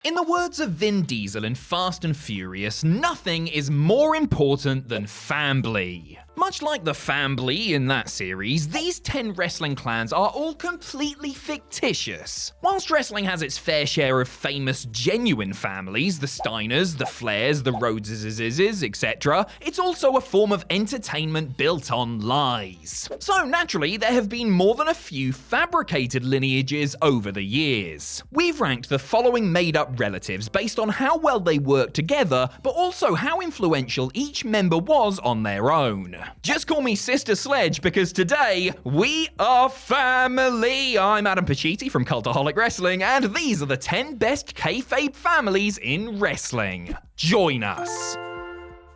In the words of Vin Diesel in Fast and Furious, nothing is more important than family. Much like the family in that series, these 10 wrestling clans are all completely fictitious. Whilst wrestling has its fair share of famous, genuine families, the Steiners, the Flairs, the Rhodeses, etc., it's also a form of entertainment built on lies. So naturally, there have been more than a few fabricated lineages over the years. We've ranked the following made-up relatives based on how well they work together, but also how influential each member was on their own. Just call me Sister Sledge because today, we are family! I'm Adam Pacitti from Cultaholic Wrestling, and these are the 10 best Kayfabe families in wrestling. Join us!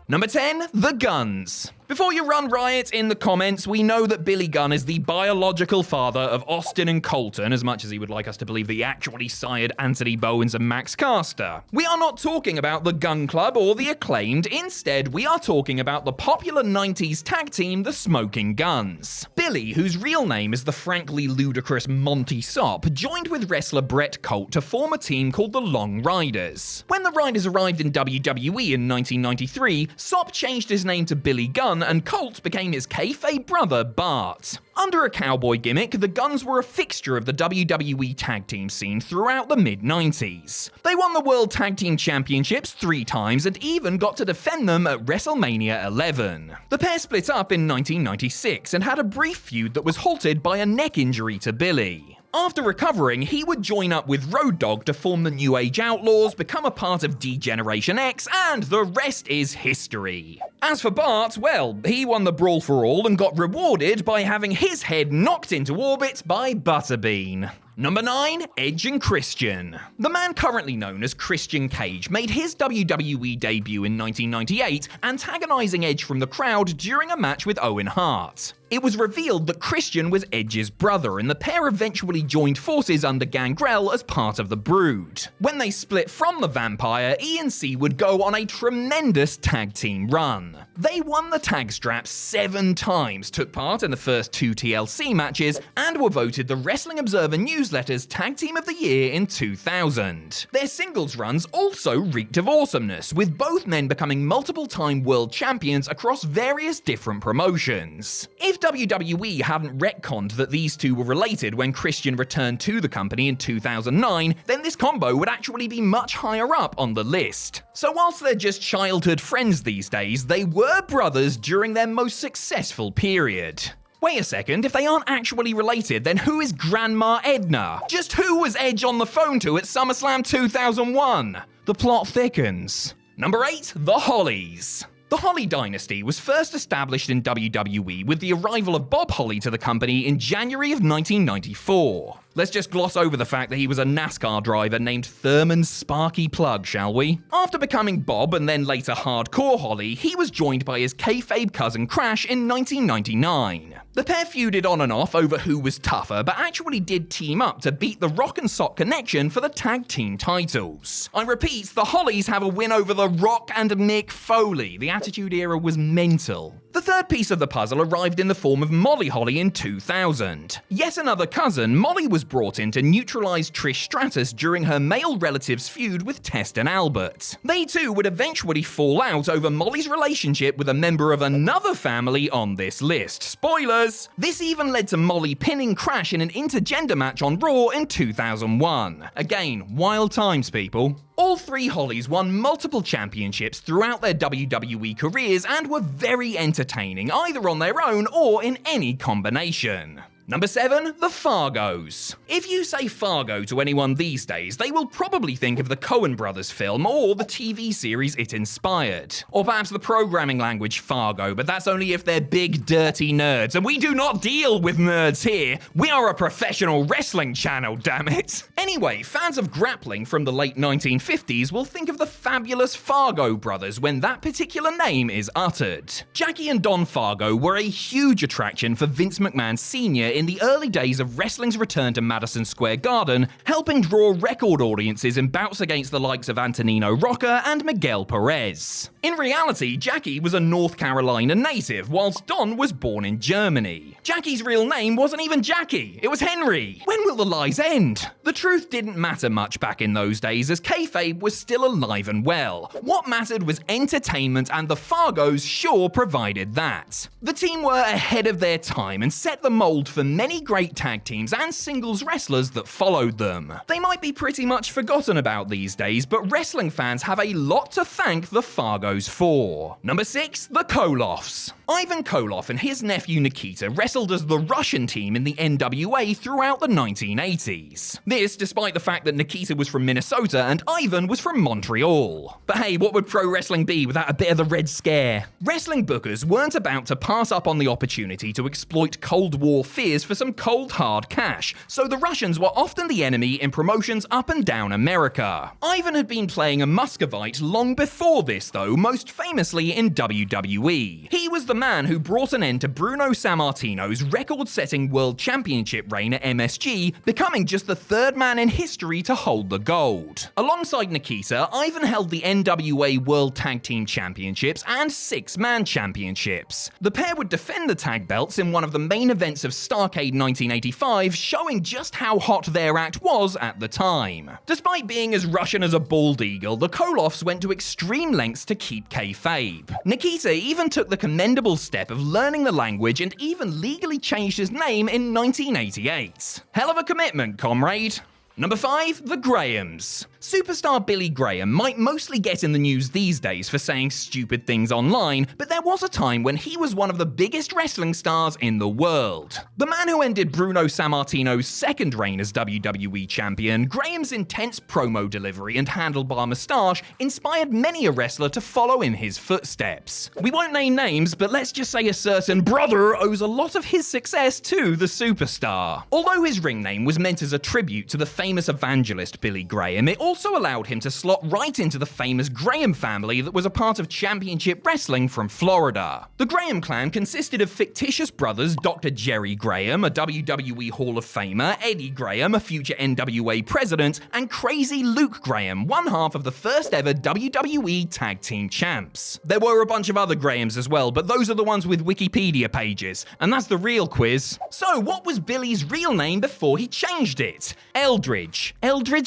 Number 10, the Guns. Before you run riot in the comments, we know that Billy Gunn is the biological father of Austin and Colton, as much as he would like us to believe that he actually sired Anthony Bowens and Max Caster. We are not talking about the Gun Club or the Acclaimed, instead we are talking about the popular 90s tag team, the Smoking Guns. Billy, whose real name is the frankly ludicrous Monty Sop, joined with wrestler Bret Colt to form a team called the Long Riders. When the Riders arrived in WWE in 1993, Sop changed his name to Billy Gunn and Colt became his kayfabe brother, Bart. Under a cowboy gimmick, the Guns were a fixture of the WWE tag team scene throughout the mid-90s. They won the World Tag Team Championships 3 times and even got to defend them at WrestleMania 11. The pair split up in 1996 and had a brief feud that was halted by a neck injury to Billy. After recovering, he would join up with Road Dogg to form the New Age Outlaws, become a part of D-Generation X, and the rest is history. As for Bart, well, he won the Brawl for All and got rewarded by having his head knocked into orbit by Butterbean. Number 9, Edge and Christian. The man currently known as Christian Cage made his WWE debut in 1998, antagonizing Edge from the crowd during a match with Owen Hart. It was revealed that Christian was Edge's brother, and the pair eventually joined forces under Gangrel as part of the Brood. When they split from the Vampire, E&C would go on a tremendous tag team run. They won the tag strap 7 times, took part in the first 2 TLC matches, and were voted the Wrestling Observer Newsletter's Tag Team of the Year in 2000. Their singles runs also reeked of awesomeness, with both men becoming multiple-time world champions across various different promotions. If WWE hadn't retconned that these two were related when Christian returned to the company in 2009, then this combo would actually be much higher up on the list. So whilst they're just childhood friends these days, they were brothers during their most successful period. Wait a second, if they aren't actually related, then who is Grandma Edna? Just who was Edge on the phone to at SummerSlam 2001? The plot thickens. Number 8, the Hollies. The Holly dynasty was first established in WWE with the arrival of Bob Holly to the company in January of 1994. Let's just gloss over the fact that he was a NASCAR driver named Thurman Sparky Plug, shall we? After becoming Bob and then later Hardcore Holly, he was joined by his kayfabe cousin Crash in 1999. The pair feuded on and off over who was tougher, but actually did team up to beat the Rock and Sock Connection for the tag team titles. I repeat, the Hollies have a win over the Rock and Mick Foley. The Attitude Era was mental. The third piece of the puzzle arrived in the form of Molly Holly in 2000. Yet another cousin, Molly was brought in to neutralize Trish Stratus during her male relative's feud with Test and Albert. They too would eventually fall out over Molly's relationship with a member of another family on this list. Spoilers! This even led to Molly pinning Crash in an intergender match on Raw in 2001. Again, wild times, people. All 3 Hollies won multiple championships throughout their WWE careers and were very entertaining, either on their own or in any combination. Number 7, the Fargos. If you say Fargo to anyone these days, they will probably think of the Coen Brothers film or the TV series it inspired. Or perhaps the programming language Fargo, but that's only if they're big dirty nerds, and we do not deal with nerds here. We are a professional wrestling channel, damn it. Anyway, fans of grappling from the late 1950s will think of the fabulous Fargo brothers when that particular name is uttered. Jackie and Don Fargo were a huge attraction for Vince McMahon Sr. in the early days of wrestling's return to Madison Square Garden, helping draw record audiences in bouts against the likes of Antonino Rocca and Miguel Perez. In reality, Jackie was a North Carolina native, whilst Don was born in Germany. Jackie's real name wasn't even Jackie, it was Henry. When will the lies end? The truth didn't matter much back in those days, as kayfabe was still alive and well. What mattered was entertainment, and the Fargos sure provided that. The team were ahead of their time and set the mold for many great tag teams and singles wrestlers that followed them. They might be pretty much forgotten about these days, but wrestling fans have a lot to thank the Fargos for. Number 6, the Koloffs. Ivan Koloff and his nephew Nikita wrestled as the Russian team in the NWA throughout the 1980s. This despite the fact that Nikita was from Minnesota and Ivan was from Montreal. But hey, what would pro wrestling be without a bit of the Red Scare? Wrestling bookers weren't about to pass up on the opportunity to exploit Cold War fears for some cold hard cash, so the Russians were often the enemy in promotions up and down America. Ivan had been playing a Muscovite long before this though, most famously in WWE. He was the man who brought an end to Bruno Sammartino's record-setting world championship reign at MSG, becoming just the third man in history to hold the gold. Alongside Nikita, Ivan held the NWA World Tag Team Championships and 6-Man Championships. The pair would defend the tag belts in one of the main events of Starrcade 1985, showing just how hot their act was at the time. Despite being as Russian as a bald eagle, the Koloffs went to extreme lengths to keep kayfabe. Nikita even took the commendable step of learning the language and even legally changed his name in 1988. Hell of a commitment, comrade. Number 5, the Grahams. Superstar Billy Graham might mostly get in the news these days for saying stupid things online, but there was a time when he was one of the biggest wrestling stars in the world. The man who ended Bruno Sammartino's second reign as WWE champion, Graham's intense promo delivery and handlebar moustache inspired many a wrestler to follow in his footsteps. We won't name names, but let's just say a certain brother owes a lot of his success to the superstar. Although his ring name was meant as a tribute to the famous evangelist Billy Graham, it also allowed him to slot right into the famous Graham family that was a part of championship wrestling from Florida. The Graham clan consisted of fictitious brothers Dr. Jerry Graham, a WWE Hall of Famer, Eddie Graham, a future NWA president, and Crazy Luke Graham, one half of the first ever WWE Tag Team Champs. There were a bunch of other Grahams as well, but those are the ones with Wikipedia pages, and that's the real quiz. So what was Billy's real name before he changed it? Eldridge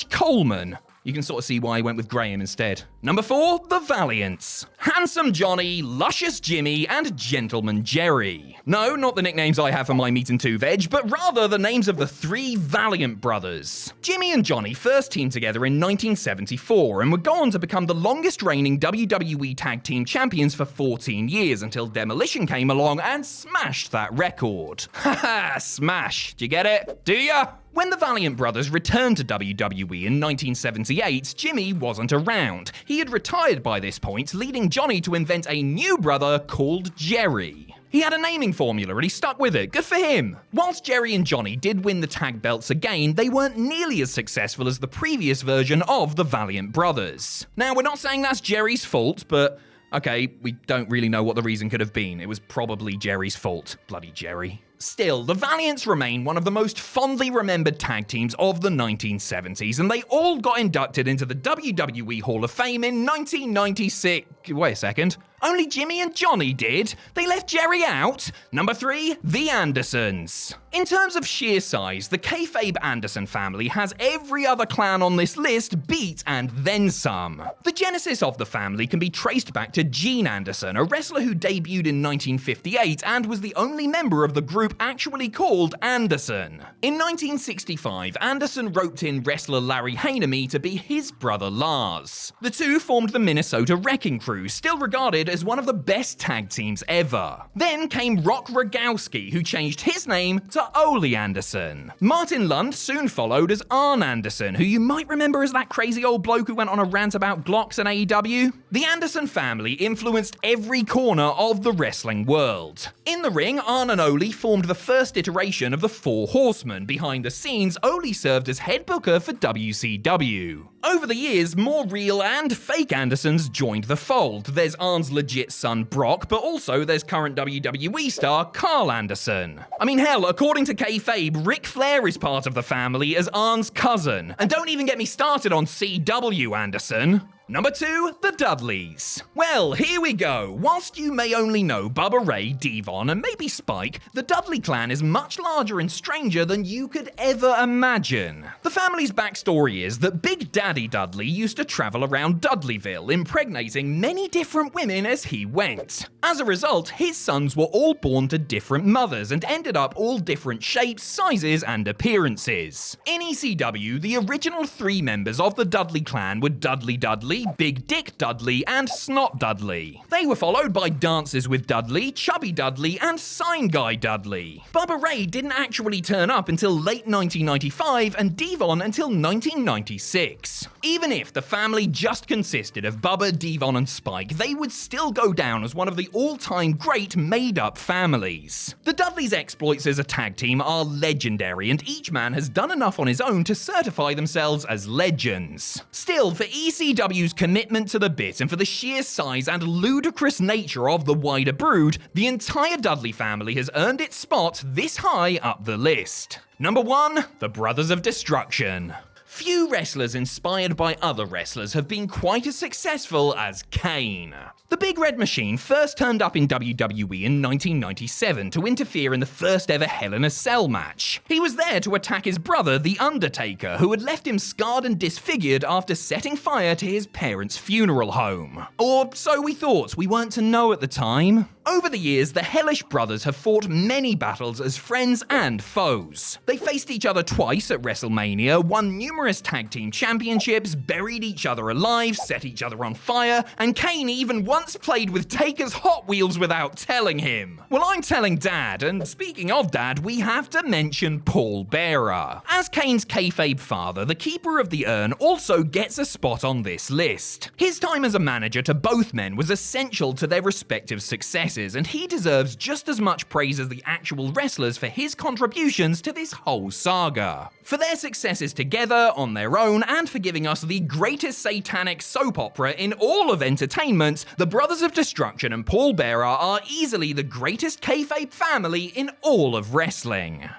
Coleman. You can sort of see why I went with Graham instead. Number 4, the Valiants. Handsome Johnny, Luscious Jimmy, and Gentleman Jerry. No, not the nicknames I have for my meat and two veg, but rather the names of the 3 Valiant brothers. Jimmy and Johnny first teamed together in 1974 and would go on to become the longest reigning WWE Tag Team Champions for 14 years until Demolition came along and smashed that record. Haha, smash. Do you get it? Do ya? When the Valiant brothers returned to WWE in 1978, Jimmy wasn't around. He had retired by this point, leading Johnny to invent a new brother called Jerry. He had a naming formula and he stuck with it. Good for him. Whilst Jerry and Johnny did win the tag belts again, they weren't nearly as successful as the previous version of the Valiant brothers. Now, we're not saying that's Jerry's fault, but okay, we don't really know what the reason could have been. It was probably Jerry's fault. Bloody Jerry. Still, the Valiants remain one of the most fondly remembered tag teams of the 1970s, and they all got inducted into the WWE Hall of Fame in 1996. Wait a second. Only Jimmy and Johnny did? They left Jerry out? Number 3, the Andersons. In terms of sheer size, the kayfabe Anderson family has every other clan on this list beat and then some. The genesis of the family can be traced back to Gene Anderson, a wrestler who debuted in 1958 and was the only member of the group actually called Anderson. In 1965, Anderson roped in wrestler Larry Hanemy to be his brother Lars. The two formed the Minnesota Wrecking Crew, still regarded as one of the best tag teams ever. Then came Rock Rogowski, who changed his name to Ole Anderson. Martin Lund soon followed as Arn Anderson, who you might remember as that crazy old bloke who went on a rant about Glocks and AEW. The Anderson family influenced every corner of the wrestling world. In the ring, Arn and Ole formed the first iteration of the Four Horsemen. Behind the scenes, Ole served as head booker for WCW. Over the years, more real and fake Andersons joined the fold. There's Arn's legit son Brock, but also there's current WWE star Carl Anderson. I mean, hell, according to Kayfabe, Ric Flair is part of the family as Arn's cousin. And don't even get me started on CW Anderson. Number 2, the Dudleys. Well, here we go. Whilst you may only know Bubba Ray, Devon, and maybe Spike, the Dudley clan is much larger and stranger than you could ever imagine. The family's backstory is that Big Daddy Dudley used to travel around Dudleyville, impregnating many different women as he went. As a result, his sons were all born to different mothers and ended up all different shapes, sizes, and appearances. In ECW, the original 3 members of the Dudley clan were Dudley Dudley, Big Dick Dudley, and Snot Dudley. They were followed by Dances with Dudley, Chubby Dudley, and Sign Guy Dudley. Bubba Ray didn't actually turn up until late 1995 and Devon until 1996. Even if the family just consisted of Bubba, Devon, and Spike, they would still go down as one of the all-time great made-up families. The Dudleys' exploits as a tag team are legendary, and each man has done enough on his own to certify themselves as legends. Still, for ECW's commitment to the bit and for the sheer size and ludicrous nature of the wider brood, the entire Dudley family has earned its spot this high up the list. Number 1, the Brothers of Destruction. Few wrestlers inspired by other wrestlers have been quite as successful as Kane. The Big Red Machine first turned up in WWE in 1997 to interfere in the first ever Hell in a Cell match. He was there to attack his brother, The Undertaker, who had left him scarred and disfigured after setting fire to his parents' funeral home. Or so we thought, we weren't to know at the time. Over the years, the Hellish brothers have fought many battles as friends and foes. They faced each other twice at WrestleMania, won numerous tag team championships, buried each other alive, set each other on fire, and Kane even once played with Taker's Hot Wheels without telling him. Well, I'm telling Dad, and speaking of Dad, we have to mention Paul Bearer. As Kane's kayfabe father, the Keeper of the Urn also gets a spot on this list. His time as a manager to both men was essential to their respective successes, and he deserves just as much praise as the actual wrestlers for his contributions to this whole saga. For their successes together, on their own, and for giving us the greatest satanic soap opera in all of entertainment, the Brothers of Destruction and Paul Bearer are easily the greatest kayfabe family in all of wrestling.